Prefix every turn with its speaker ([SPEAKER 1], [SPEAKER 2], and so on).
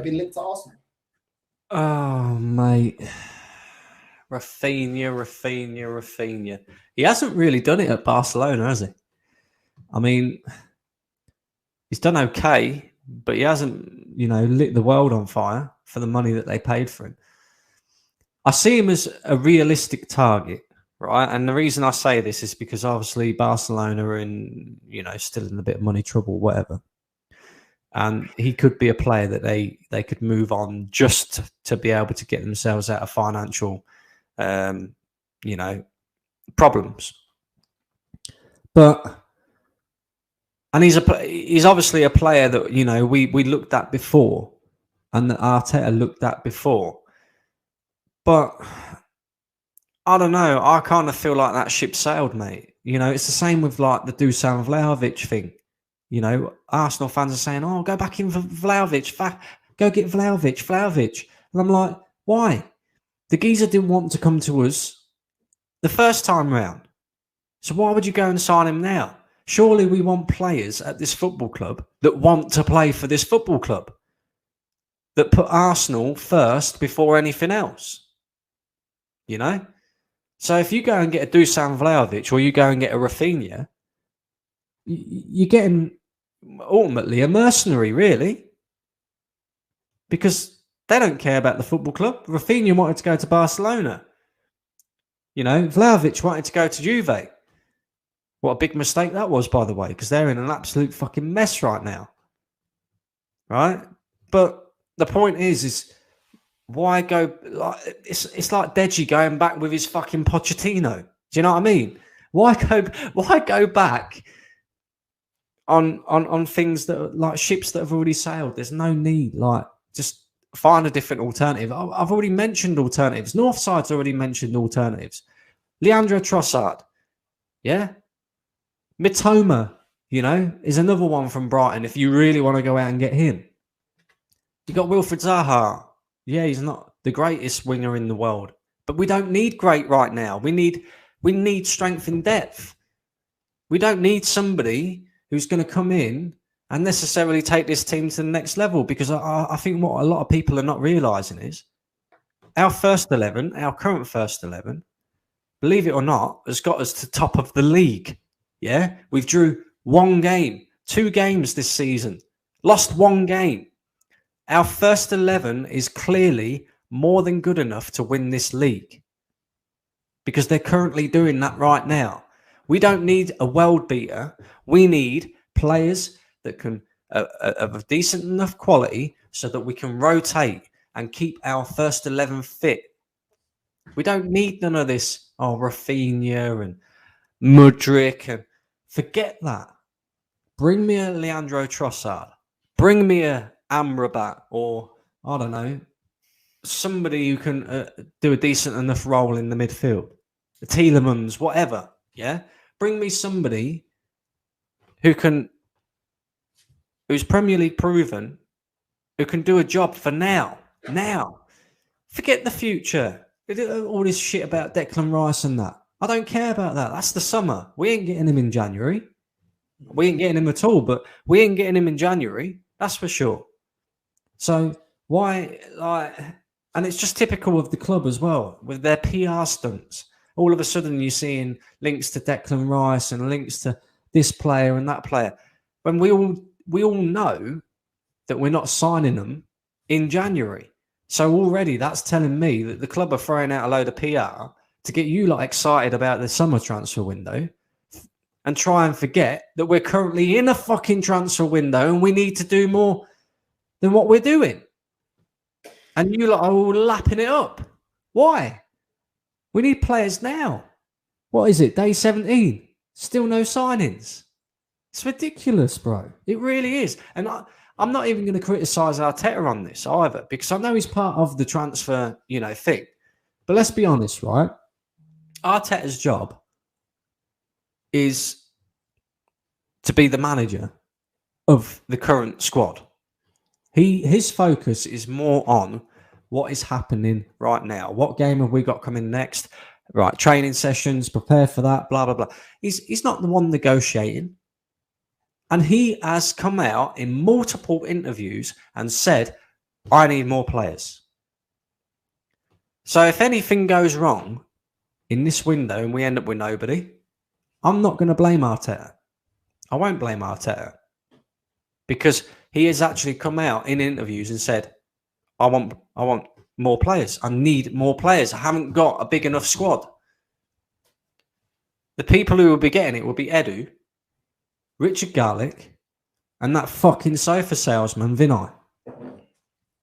[SPEAKER 1] been linked to Arsenal.
[SPEAKER 2] Oh, mate. Raphinha. He hasn't really done it at Barcelona, has he? I mean, he's done okay, but he hasn't, lit the world on fire for the money that they paid for him. I see him as a realistic target, right? And the reason I say this is because obviously Barcelona are in, still in a bit of money trouble, whatever. And he could be a player that they could move on just to be able to get themselves out of financial, problems. And he's obviously a player that we looked at before, and that Arteta looked at before. But I don't know. I kind of feel like that ship sailed, mate. It's the same with like the Dusan Vlahovic thing. Arsenal fans are saying, "Oh, go back in for Vlahovic. Go get Vlahovic." And I'm like, why? The geezer didn't want to come to us the first time round. So why would you go and sign him now? Surely we want players at this football club that want to play for this football club, that put Arsenal first before anything else. So if you go and get a Dusan Vlahovic or you go and get a Raphinha, you're getting ultimately a mercenary, really, because they don't care about the football club. Raphinha wanted to go to Barcelona. Vlahovic wanted to go to Juve. What a big mistake that was, by the way, because they're in an absolute fucking mess right now. Right? But the point is why go? It's like Deji going back with his fucking Pochettino. Do you know what I mean? Why go back on things that are like ships that have already sailed? There's no need. Like, just find a different alternative. I've already mentioned alternatives. Northside's already mentioned alternatives. Leandro Trossard, yeah. Mitoma, is another one from Brighton if you really want to go out and get him. You got Wilfried Zaha. Yeah, he's not the greatest winger in the world, but we don't need great right now. We need strength in depth. We don't need somebody who's going to come in and necessarily take this team to the next level, because I think what a lot of people are not realising is our current first 11, believe it or not, has got us to top of the league. Yeah, we've drew 1 game, 2 games this season, lost 1 game. Our first 11 is clearly more than good enough to win this league, because they're currently doing that right now. We don't need a world beater. We need players that can of a decent enough quality so that we can rotate and keep our first 11 fit. We don't need none of this, Raphinha and Mudryk, and forget that. Bring me a Leandro Trossard. Bring me a Amrabat, or I don't know, somebody who can do a decent enough role in the midfield. The Tielemans, whatever. Yeah, bring me somebody who's Premier League proven, who can do a job for now. Now, forget the future. All this shit about Declan Rice and that. I don't care about that. That's the summer. We ain't getting him in January. We ain't getting him at all, but we ain't getting him in January. That's for sure. So why, and it's just typical of the club as well, with their PR stunts. All of a sudden you're seeing links to Declan Rice and links to this player and that player, when we all know that we're not signing them in January. So already that's telling me that the club are throwing out a load of PR to get you excited about the summer transfer window, and try and forget that we're currently in a fucking transfer window and we need to do more than what we're doing. And you are all lapping it up. Why? We need players now. What is it? Day 17. Still no signings. It's ridiculous, bro. It really is. And I'm not even going to criticise Arteta on this either, because I know he's part of the transfer, thing. But let's be honest, right? Arteta's job is to be the manager of the current squad. His focus is more on what is happening right now. What game have we got coming next? Right, training sessions, prepare for that, blah, blah, blah. He's not the one negotiating. And he has come out in multiple interviews and said, I need more players. So if anything goes wrong in this window and we end up with nobody, I'm not going to blame Arteta. I won't blame Arteta. Because he has actually come out in interviews and said, I want more players. I need more players. I haven't got a big enough squad. The people who will be getting it will be Edu, Richard Garlick, and that fucking sofa salesman, Vinay.